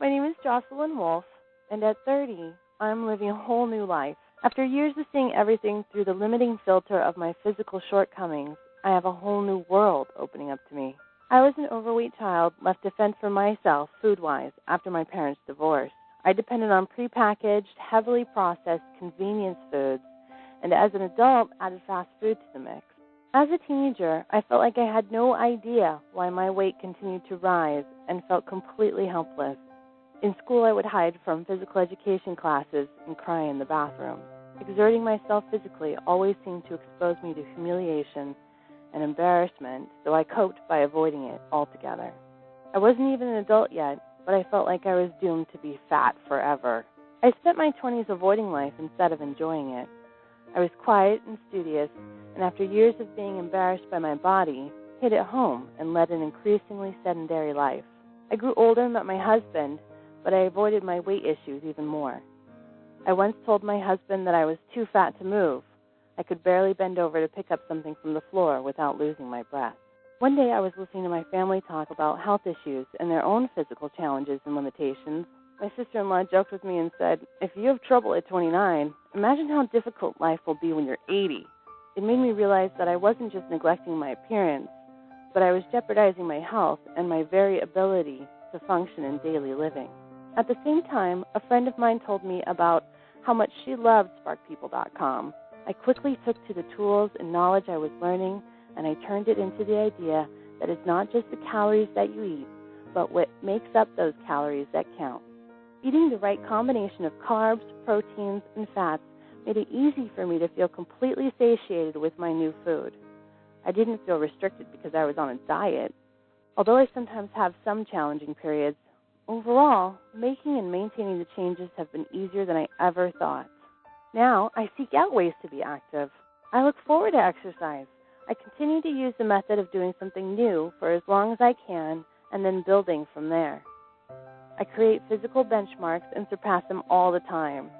My name is Jocelyn Wolf, and at 30, I'm living a whole new life. After years of seeing everything through the limiting filter of my physical shortcomings, I have a whole new world opening up to me. I was an overweight child left to fend for myself food-wise after my parents' divorce. I depended on prepackaged, heavily processed convenience foods, and as an adult, added fast food to the mix. As a teenager, I felt like I had no idea why my weight continued to rise and felt completely helpless. In school, I would hide from physical education classes and cry in the bathroom. Exerting myself physically always seemed to expose me to humiliation and embarrassment, so I coped by avoiding it altogether. I wasn't even an adult yet, but I felt like I was doomed to be fat forever. I spent my 20s avoiding life instead of enjoying it. I was quiet and studious, and after years of being embarrassed by my body, hid at home and led an increasingly sedentary life. I grew older and met my husband, but I avoided my weight issues even more. I once told my husband that I was too fat to move. I could barely bend over to pick up something from the floor without losing my breath. One day I was listening to my family talk about health issues and their own physical challenges and limitations. My sister-in-law joked with me and said, "If you have trouble at 29, imagine how difficult life will be when you're 80. It made me realize that I wasn't just neglecting my appearance, but I was jeopardizing my health and my very ability to function in daily living. At the same time, a friend of mine told me about how much she loved SparkPeople.com. I quickly took to the tools and knowledge I was learning, and I turned it into the idea that it's not just the calories that you eat, but what makes up those calories that count. Eating the right combination of carbs, proteins, and fats made it easy for me to feel completely satiated with my new food. I didn't feel restricted because I was on a diet. Although I sometimes have some challenging periods, overall, making and maintaining the changes have been easier than I ever thought. Now, I seek out ways to be active. I look forward to exercise. I continue to use the method of doing something new for as long as I can and then building from there. I create physical benchmarks and surpass them all the time.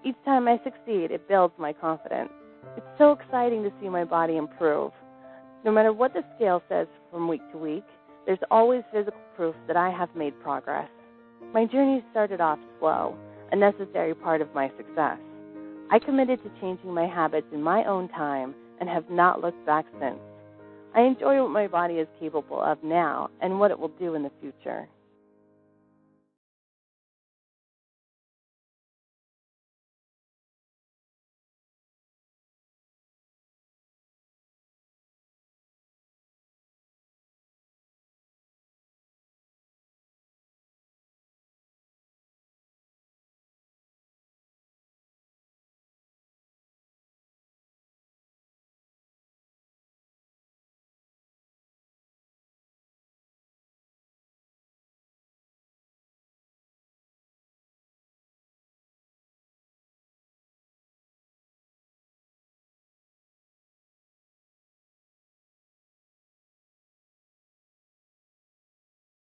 Each time I succeed, it builds my confidence. It's so exciting to see my body improve. No matter what the scale says from week to week, there's always physical proof that I have made progress. My journey started off slow, a necessary part of my success. I committed to changing my habits in my own time and have not looked back since. I enjoy what my body is capable of now and what it will do in the future.